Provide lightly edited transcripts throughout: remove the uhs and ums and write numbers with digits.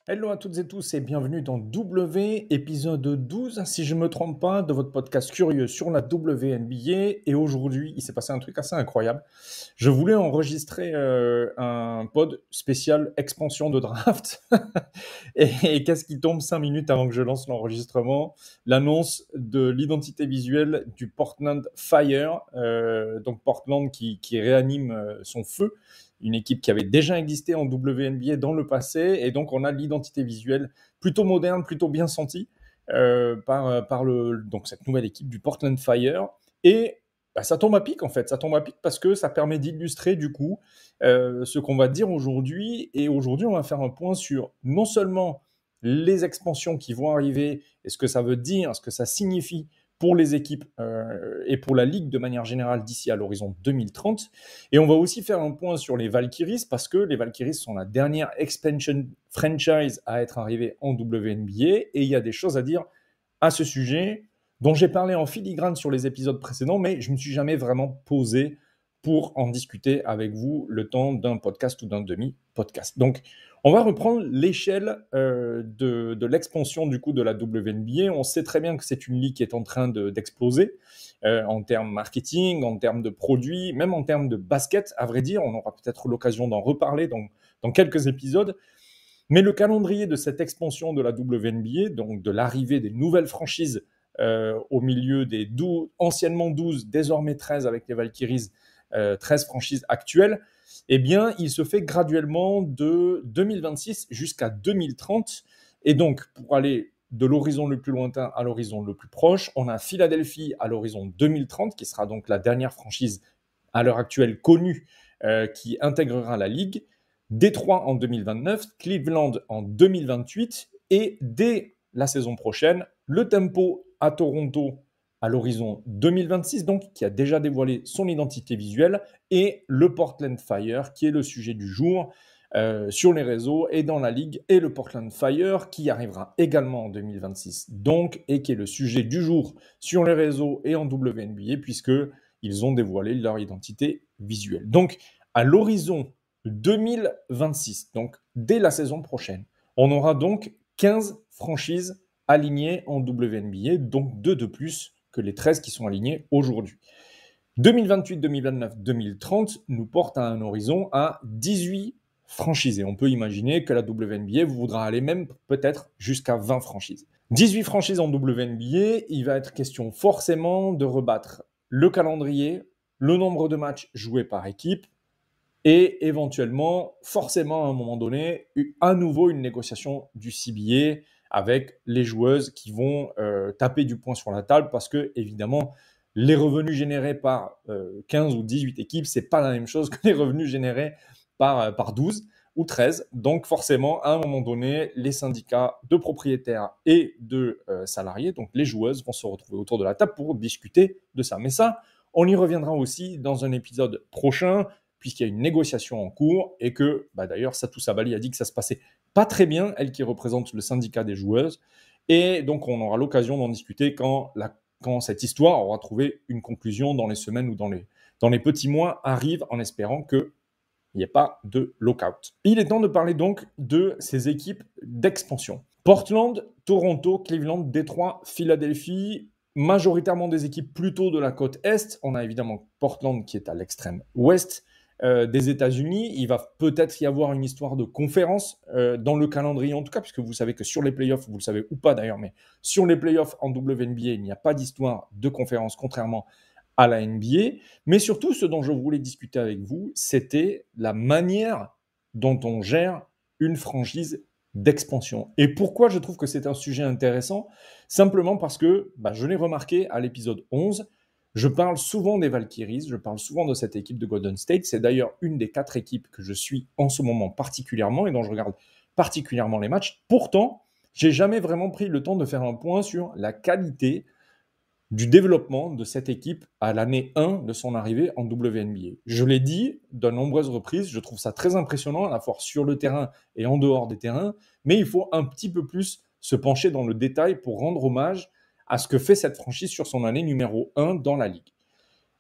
Hello à toutes et tous et bienvenue dans W, épisode 12, si je ne me trompe pas, de votre podcast curieux sur la WNBA. Et aujourd'hui, il s'est passé un truc assez incroyable. Je voulais enregistrer un pod spécial expansion de draft. Et qu'est-ce qui tombe 5 minutes avant que je lance l'enregistrement? L'annonce de l'identité visuelle du Portland Fire. Donc Portland qui réanime son feu, une équipe qui avait déjà existé en WNBA dans le passé, et donc on a l'identité visuelle plutôt moderne, plutôt bien sentie donc cette nouvelle équipe du Portland Fire. Et ça tombe à pic en fait, ça tombe à pic parce que ça permet d'illustrer du coup ce qu'on va dire aujourd'hui. Et aujourd'hui, on va faire un point sur non seulement les expansions qui vont arriver et ce que ça veut dire, ce que ça signifie pour les équipes et pour la ligue de manière générale d'ici à l'horizon 2030. Et on va aussi faire un point sur les Valkyries parce que les Valkyries sont la dernière expansion franchise à être arrivée en WNBA et il y a des choses à dire à ce sujet dont j'ai parlé en filigrane sur les épisodes précédents, mais je ne me suis jamais vraiment posé pour en discuter avec vous le temps d'un podcast ou d'un demi-podcast. Donc, on va reprendre l'échelle de l'expansion du coup de la WNBA. On sait très bien que c'est une ligue qui est en train d'exploser en termes marketing, en termes de produits, même en termes de basket, à vrai dire. On aura peut-être l'occasion d'en reparler dans quelques épisodes. Mais le calendrier de cette expansion de la WNBA, donc de l'arrivée des nouvelles franchises au milieu des anciennement 12, désormais 13 avec les Valkyries, 13 franchises actuelles, eh bien, il se fait graduellement de 2026 jusqu'à 2030. Et donc, pour aller de l'horizon le plus lointain à l'horizon le plus proche, on a Philadelphie à l'horizon 2030, qui sera donc la dernière franchise à l'heure actuelle connue qui intégrera la Ligue. Détroit en 2029, Cleveland en 2028 et dès la saison prochaine, le Tempo à Toronto à l'horizon 2026, donc qui a déjà dévoilé son identité visuelle, et le Portland Fire qui est le sujet du jour sur les réseaux et dans la ligue, et le Portland Fire qui arrivera également en 2026 donc, et qui est le sujet du jour sur les réseaux et en WNBA puisque ils ont dévoilé leur identité visuelle. Donc à l'horizon 2026, donc dès la saison prochaine, on aura donc 15 franchises alignées en WNBA, donc 2 de plus que les 13 qui sont alignées aujourd'hui. 2028, 2029, 2030 nous porte à un horizon à 18 franchises. Et on peut imaginer que la WNBA voudra aller même peut-être jusqu'à 20 franchises. 18 franchises en WNBA, il va être question forcément de rebattre le calendrier, le nombre de matchs joués par équipe, et éventuellement, forcément, à un moment donné, à nouveau une négociation du CBA avec les joueuses qui vont taper du poing sur la table parce que, évidemment, les revenus générés par 15 ou 18 équipes, c'est pas la même chose que les revenus générés par 12 ou 13. Donc, forcément, à un moment donné, les syndicats de propriétaires et de salariés, donc les joueuses, vont se retrouver autour de la table pour discuter de ça. Mais ça, on y reviendra aussi dans un épisode prochain, puisqu'il y a une négociation en cours et que, d'ailleurs, Satou Sabali a dit que ça se passait pas très bien, elle qui représente le syndicat des joueuses. Et donc, on aura l'occasion d'en discuter quand cette histoire aura trouvé une conclusion dans les semaines ou dans les petits mois arrivent, en espérant qu'il n'y ait pas de lockout. Il est temps de parler donc de ces équipes d'expansion. Portland, Toronto, Cleveland, Détroit, Philadelphie, majoritairement des équipes plutôt de la côte Est. On a évidemment Portland qui est à l'extrême ouest des États-Unis. Il va peut-être y avoir une histoire de conférence dans le calendrier en tout cas, puisque vous savez que sur les playoffs, vous le savez ou pas d'ailleurs, mais sur les playoffs en WNBA, il n'y a pas d'histoire de conférence, contrairement à la NBA. Mais surtout, ce dont je voulais discuter avec vous, c'était la manière dont on gère une franchise d'expansion. Et pourquoi je trouve que c'est un sujet intéressant? Simplement parce que, je l'ai remarqué à l'épisode 11, je parle souvent des Valkyries, je parle souvent de cette équipe de Golden State. C'est d'ailleurs une des 4 équipes que je suis en ce moment particulièrement et dont je regarde particulièrement les matchs. Pourtant, j'ai jamais vraiment pris le temps de faire un point sur la qualité du développement de cette équipe à l'année 1 de son arrivée en WNBA. Je l'ai dit de nombreuses reprises, je trouve ça très impressionnant, à la fois sur le terrain et en dehors des terrains, mais il faut un petit peu plus se pencher dans le détail pour rendre hommage à ce que fait cette franchise sur son année numéro 1 dans la Ligue.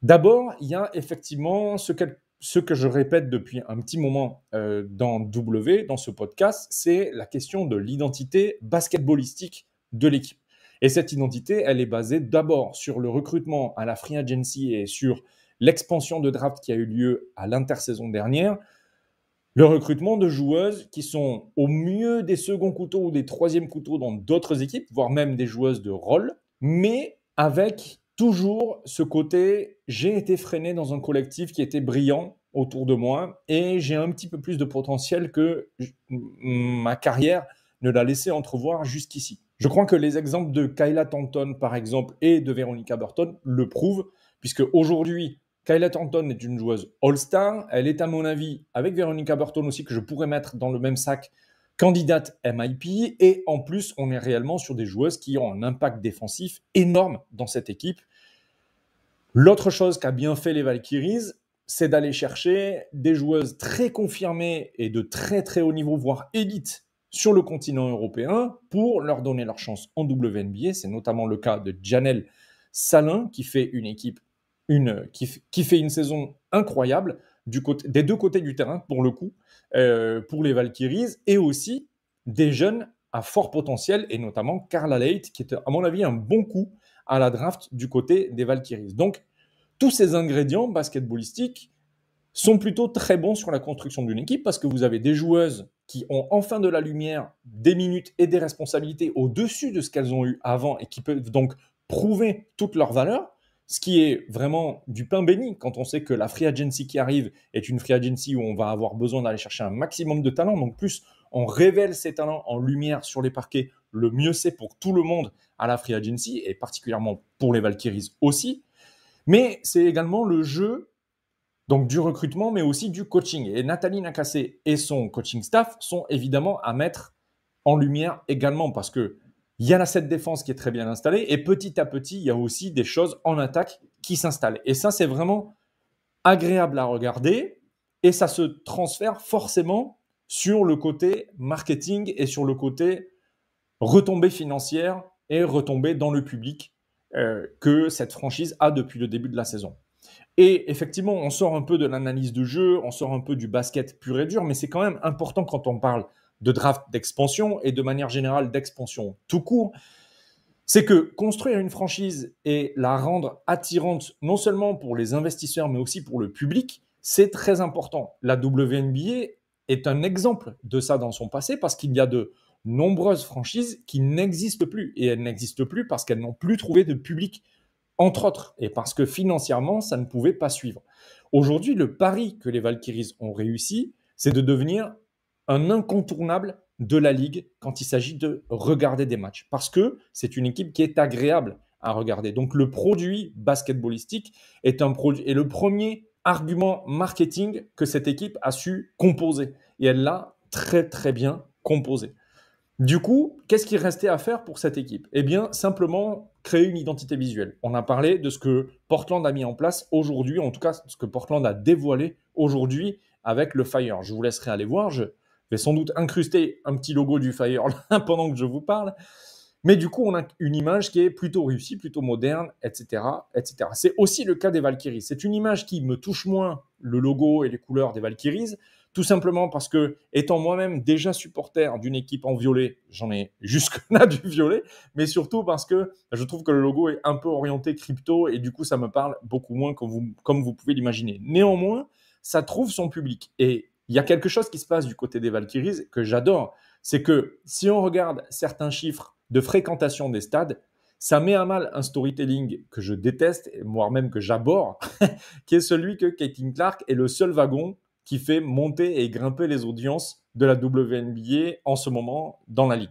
D'abord, il y a effectivement ce qu'elle ce que je répète depuis un petit moment dans ce podcast, c'est la question de l'identité basketballistique de l'équipe. Et cette identité, elle est basée d'abord sur le recrutement à la free agency et sur l'expansion de draft qui a eu lieu à l'intersaison dernière, le recrutement de joueuses qui sont au mieux des seconds couteaux ou des troisièmes couteaux dans d'autres équipes, voire même des joueuses de rôle, mais avec toujours ce côté, j'ai été freiné dans un collectif qui était brillant autour de moi et j'ai un petit peu plus de potentiel que ma carrière ne l'a laissé entrevoir jusqu'ici. Je crois que les exemples de Kyla Thornton, par exemple, et de Veronica Burton le prouvent, puisque aujourd'hui, Kyla Thornton est une joueuse All-Star. Elle est, à mon avis, avec Veronica Burton aussi, que je pourrais mettre dans le même sac, candidate MIP. Et en plus, on est réellement sur des joueuses qui ont un impact défensif énorme dans cette équipe. L'autre chose qu'a bien fait les Valkyries, c'est d'aller chercher des joueuses très confirmées et de très très haut niveau, voire élite, sur le continent européen pour leur donner leur chance en WNBA. C'est notamment le cas de Janelle Salin qui fait qui fait une saison incroyable des deux côtés du terrain, pour le coup, pour les Valkyries, et aussi des jeunes à fort potentiel, et notamment Carla Leight, qui est, à mon avis, un bon coup à la draft du côté des Valkyries. Donc, tous ces ingrédients basketballistiques sont plutôt très bons sur la construction d'une équipe parce que vous avez des joueuses qui ont enfin de la lumière, des minutes et des responsabilités au-dessus de ce qu'elles ont eu avant et qui peuvent donc prouver toute leur valeur, ce qui est vraiment du pain béni quand on sait que la free agency qui arrive est une free agency où on va avoir besoin d'aller chercher un maximum de talents. Donc plus on révèle ces talents en lumière sur les parquets, le mieux c'est pour tout le monde à la free agency et particulièrement pour les Valkyries aussi. Mais c'est également le jeu donc du recrutement, mais aussi du coaching. Et Nathalie Nakassé et son coaching staff sont évidemment à mettre en lumière également parce que il y a cette défense qui est très bien installée et petit à petit, il y a aussi des choses en attaque qui s'installent. Et ça, c'est vraiment agréable à regarder et ça se transfère forcément sur le côté marketing et sur le côté retombée financière et retombée dans le public que cette franchise a depuis le début de la saison. Et effectivement, on sort un peu de l'analyse de jeu, on sort un peu du basket pur et dur, mais c'est quand même important quand on parle de draft d'expansion et de manière générale d'expansion tout court, c'est que construire une franchise et la rendre attirante non seulement pour les investisseurs, mais aussi pour le public, c'est très important. La WNBA est un exemple de ça dans son passé parce qu'il y a de nombreuses franchises qui n'existent plus. Et elles n'existent plus parce qu'elles n'ont plus trouvé de public, entre autres, et parce que financièrement, ça ne pouvait pas suivre. Aujourd'hui, le pari que les Valkyries ont réussi, c'est de devenir un incontournable de la Ligue quand il s'agit de regarder des matchs. Parce que c'est une équipe qui est agréable à regarder. Donc le produit basketballistique est le premier argument marketing que cette équipe a su composer. Et elle l'a très très bien composé. Du coup, qu'est-ce qui restait à faire pour cette équipe? Eh bien, simplement créer une identité visuelle. On a parlé de ce que Portland a mis en place aujourd'hui, en tout cas ce que Portland a dévoilé aujourd'hui avec le Fire. Je vous laisserai aller voir. Je vais sans doute incruster un petit logo du Fire là, pendant que je vous parle. Mais du coup, on a une image qui est plutôt réussie, plutôt moderne, etc., etc. C'est aussi le cas des Valkyries. C'est une image qui me touche moins le logo et les couleurs des Valkyries, tout simplement parce que, étant moi-même déjà supporter d'une équipe en violet, j'en ai jusque-là du violet, mais surtout parce que je trouve que le logo est un peu orienté crypto et du coup, ça me parle beaucoup moins comme vous pouvez l'imaginer. Néanmoins, ça trouve son public. Et il y a quelque chose qui se passe du côté des Valkyries que j'adore. C'est que si on regarde certains chiffres de fréquentation des stades, ça met à mal un storytelling que je déteste, voire même que j'abhorre, qui est celui que Caitlin Clark est le seul wagon qui fait monter et grimper les audiences de la WNBA en ce moment dans la ligue.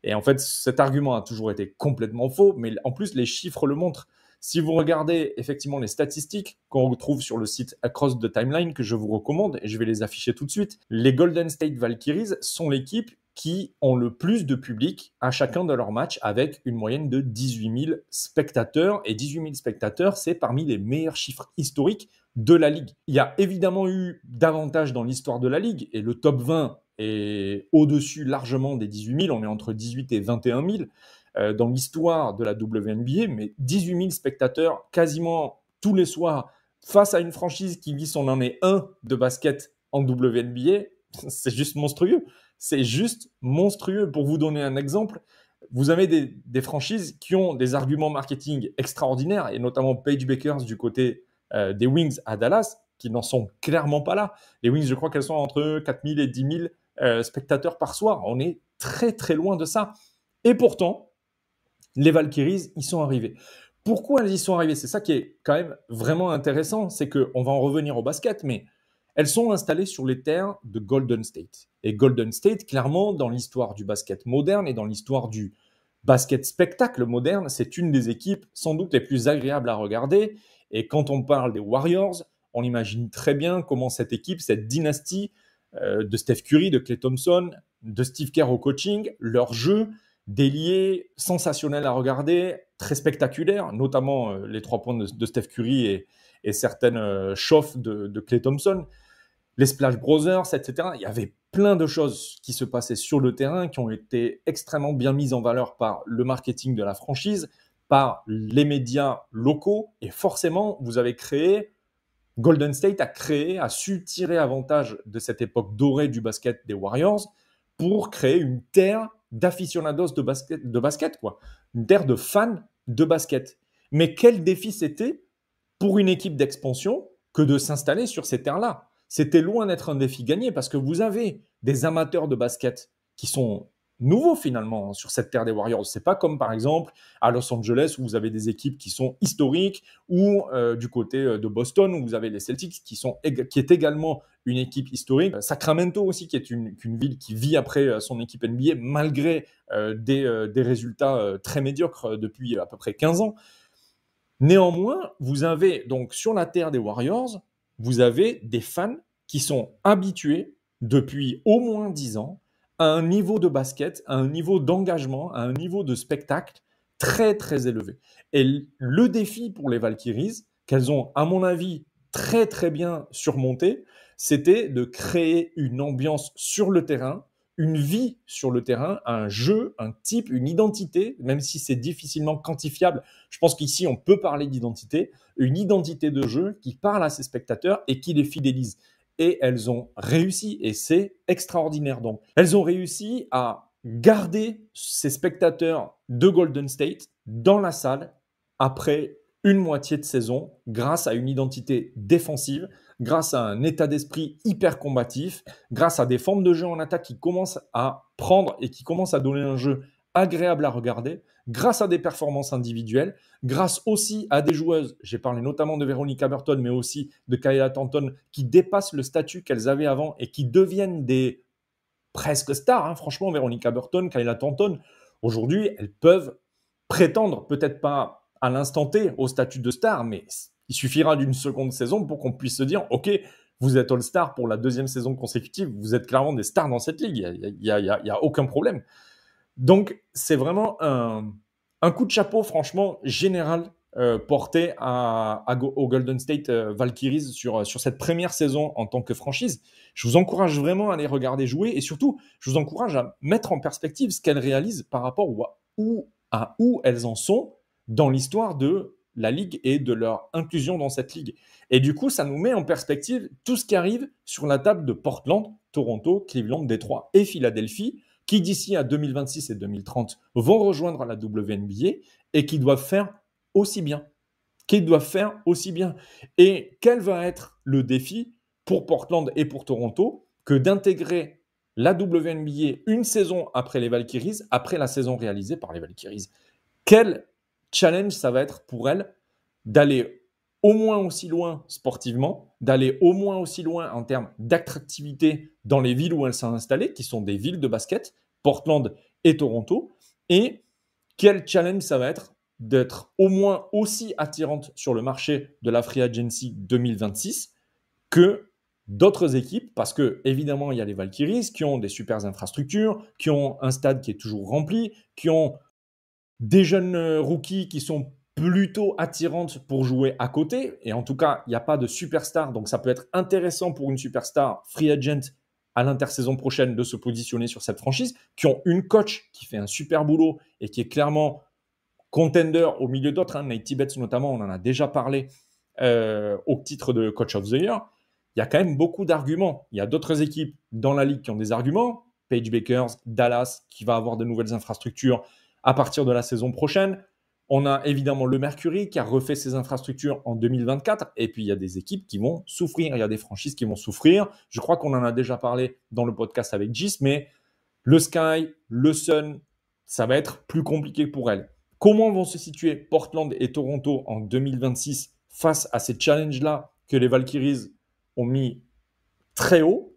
Et en fait, cet argument a toujours été complètement faux, mais en plus, les chiffres le montrent. Si vous regardez effectivement les statistiques qu'on retrouve sur le site Across the Timeline, que je vous recommande, et je vais les afficher tout de suite, les Golden State Valkyries sont l'équipe qui ont le plus de public à chacun de leurs matchs avec une moyenne de 18 000 spectateurs. Et 18 000 spectateurs, c'est parmi les meilleurs chiffres historiques de la Ligue. Il y a évidemment eu davantage dans l'histoire de la Ligue et le top 20 est au-dessus largement des 18 000. On est entre 18 et 21 000 dans l'histoire de la WNBA, mais 18 000 spectateurs quasiment tous les soirs face à une franchise qui vit son année 1 de basket en WNBA, c'est juste monstrueux. C'est juste monstrueux. Pour vous donner un exemple, vous avez des franchises qui ont des arguments marketing extraordinaires, et notamment Paige Bakers du côté des Wings à Dallas, qui n'en sont clairement pas là. Les Wings, je crois qu'elles sont entre 4 000 et 10 000 spectateurs par soir. On est très très loin de ça. Et pourtant, les Valkyries, ils sont arrivés. Pourquoi elles y sont arrivées? C'est ça qui est quand même vraiment intéressant, c'est qu'on va en revenir au basket, mais elles sont installées sur les terres de Golden State. Et Golden State, clairement, dans l'histoire du basket moderne et dans l'histoire du basket spectacle moderne, c'est une des équipes sans doute les plus agréables à regarder. Et quand on parle des Warriors, on imagine très bien comment cette équipe, cette dynastie de Steph Curry, de Klay Thompson, de Steve Kerr au coaching, leur jeu, délié, sensationnel à regarder, très spectaculaire, notamment les 3 points de Steph Curry et certaines chauffes de Klay Thompson, les Splash Brothers, etc. Il y avait plein de choses qui se passaient sur le terrain qui ont été extrêmement bien mises en valeur par le marketing de la franchise, par les médias locaux, et forcément, vous avez créé, Golden State a su tirer avantage de cette époque dorée du basket des Warriors pour créer une terre d'aficionados de basket, quoi. Une terre de fans de basket. Mais quel défi c'était pour une équipe d'expansion que de s'installer sur ces terres-là? C'était loin d'être un défi gagné parce que vous avez des amateurs de basket qui sont nouveaux finalement sur cette terre des Warriors. C'est pas comme par exemple à Los Angeles où vous avez des équipes qui sont historiques, ou du côté de Boston où vous avez les Celtics qui est également une équipe historique. Sacramento aussi qui est une ville qui vit après son équipe NBA malgré des résultats très médiocres depuis à peu près 15 ans. Néanmoins, vous avez donc sur la terre des Warriors, vous avez des fans qui sont habitués depuis au moins 10 ans à un niveau de basket, à un niveau d'engagement, à un niveau de spectacle très très élevé. Et le défi pour les Valkyries, qu'elles ont à mon avis très très bien surmonté, c'était de créer une ambiance sur le terrain, une vie sur le terrain, un jeu, un type, une identité, même si c'est difficilement quantifiable. Je pense qu'ici, on peut parler d'identité, une identité de jeu qui parle à ses spectateurs et qui les fidélise. Et elles ont réussi, et c'est extraordinaire. Donc, elles ont réussi à garder ces spectateurs de Golden State dans la salle après une moitié de saison grâce à une identité défensive, grâce à un état d'esprit hyper combatif, grâce à des formes de jeu en attaque qui commencent à prendre et qui commencent à donner un jeu agréable à regarder, grâce à des performances individuelles, grâce aussi à des joueuses, j'ai parlé notamment de Veronica Burton, mais aussi de Kayla Thornton, qui dépassent le statut qu'elles avaient avant et qui deviennent des presque stars. Hein. Franchement, Veronica Burton, Kayla Thornton, aujourd'hui, elles peuvent prétendre, peut-être pas à l'instant T au statut de star, mais il suffira d'une seconde saison pour qu'on puisse se dire, OK, vous êtes All-Star pour la 2e saison consécutive, vous êtes clairement des stars dans cette ligue, il n'y a aucun problème. Donc, c'est vraiment un coup de chapeau, franchement, général porté au Golden State Valkyries sur cette première saison en tant que franchise. Je vous encourage vraiment à les regarder jouer, et surtout, je vous encourage à mettre en perspective ce qu'elles réalisent par rapport à où elles en sont dans l'histoire de la ligue et de leur inclusion dans cette ligue. Et du coup, ça nous met en perspective tout ce qui arrive sur la table de Portland, Toronto, Cleveland, Détroit et Philadelphie, qui d'ici à 2026 et 2030 vont rejoindre la WNBA et qui doivent faire aussi bien. Et quel va être le défi pour Portland et pour Toronto que d'intégrer la WNBA une saison après les Valkyries, après la saison réalisée par les Valkyries? Quel challenge ça va être pour elles d'aller au moins aussi loin sportivement, d'aller au moins aussi loin en termes d'attractivité dans les villes où elles sont installées, qui sont des villes de basket, Portland et Toronto, et quel challenge ça va être d'être au moins aussi attirante sur le marché de la Free Agency 2026 que d'autres équipes, parce que évidemment il y a les Valkyries qui ont des super infrastructures, qui ont un stade qui est toujours rempli, qui ont des jeunes rookies qui sont plutôt attirantes pour jouer à côté. Et en tout cas, il n'y a pas de superstar. Donc, ça peut être intéressant pour une superstar free agent à l'intersaison prochaine de se positionner sur cette franchise, qui ont une coach qui fait un super boulot et qui est clairement contender au milieu d'autres. Nate Tibbetts notamment, on en a déjà parlé, au titre de Coach of the Year, il y a quand même beaucoup d'arguments. Il y a d'autres équipes dans la ligue qui ont des arguments. Page Bakers, Dallas, qui va avoir de nouvelles infrastructures à partir de la saison prochaine. On a évidemment le Mercury qui a refait ses infrastructures en 2024. Et puis, il y a des équipes qui vont souffrir. Il y a des franchises qui vont souffrir. Je crois qu'on en a déjà parlé dans le podcast avec Gis, mais le Sky, le Sun, ça va être plus compliqué pour elles. Comment vont se situer Portland et Toronto en 2026 face à ces challenges-là que les Valkyries ont mis très haut?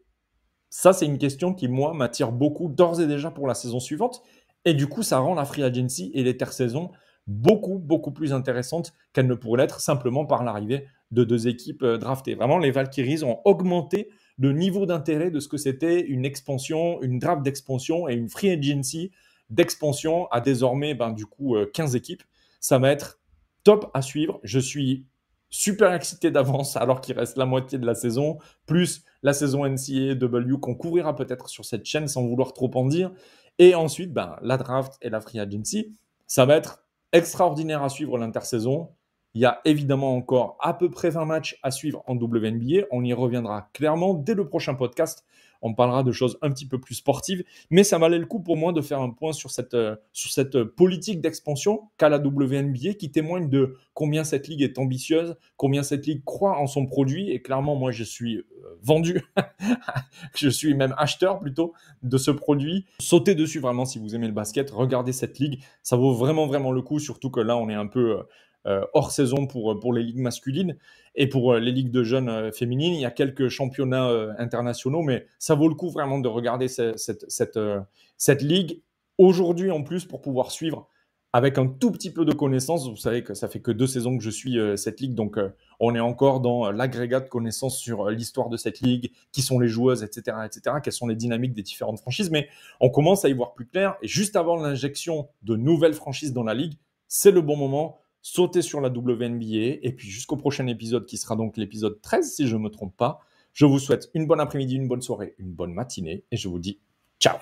Ça, c'est une question qui, moi, m'attire beaucoup d'ores et déjà pour la saison suivante. Et du coup, ça rend la free agency et l'intersaison beaucoup, beaucoup plus intéressante qu'elle ne pourrait l'être simplement par l'arrivée de deux équipes draftées. Vraiment, les Valkyries ont augmenté le niveau d'intérêt de ce que c'était une expansion, une draft d'expansion et une free agency d'expansion à désormais, du coup, 15 équipes. Ça va être top à suivre. Je suis super excité d'avance alors qu'il reste la moitié de la saison, plus la saison NCAA qu'on couvrira peut-être sur cette chaîne sans vouloir trop en dire. Et ensuite, la draft et la free agency, ça va être extraordinaire à suivre l'intersaison. Il y a évidemment encore à peu près 20 matchs à suivre en WNBA. On y reviendra clairement dès le prochain podcast. On parlera de choses un petit peu plus sportives, mais ça valait le coup pour moi de faire un point sur cette politique d'expansion qu'a la WNBA qui témoigne de combien cette ligue est ambitieuse, combien cette ligue croit en son produit. Et clairement, moi, je suis vendu, je suis même acheteur plutôt de ce produit. Sautez dessus vraiment si vous aimez le basket, regardez cette ligue, ça vaut vraiment, vraiment le coup, surtout que là, on est un peu hors saison pour les ligues masculines et pour les ligues de jeunes féminines. Il y a quelques championnats internationaux, mais ça vaut le coup vraiment de regarder cette ligue aujourd'hui en plus pour pouvoir suivre avec un tout petit peu de connaissances. Vous savez que ça fait que 2 saisons que je suis cette ligue, donc on est encore dans l'agrégat de connaissances sur l'histoire de cette ligue, qui sont les joueuses, etc., etc., quelles sont les dynamiques des différentes franchises, mais on commence à y voir plus clair. Et juste avant l'injection de nouvelles franchises dans la ligue, c'est le bon moment. Sautez sur la WNBA et puis jusqu'au prochain épisode qui sera donc l'épisode 13 si je ne me trompe pas. Je vous souhaite une bonne après-midi, une bonne soirée, une bonne matinée et je vous dis ciao.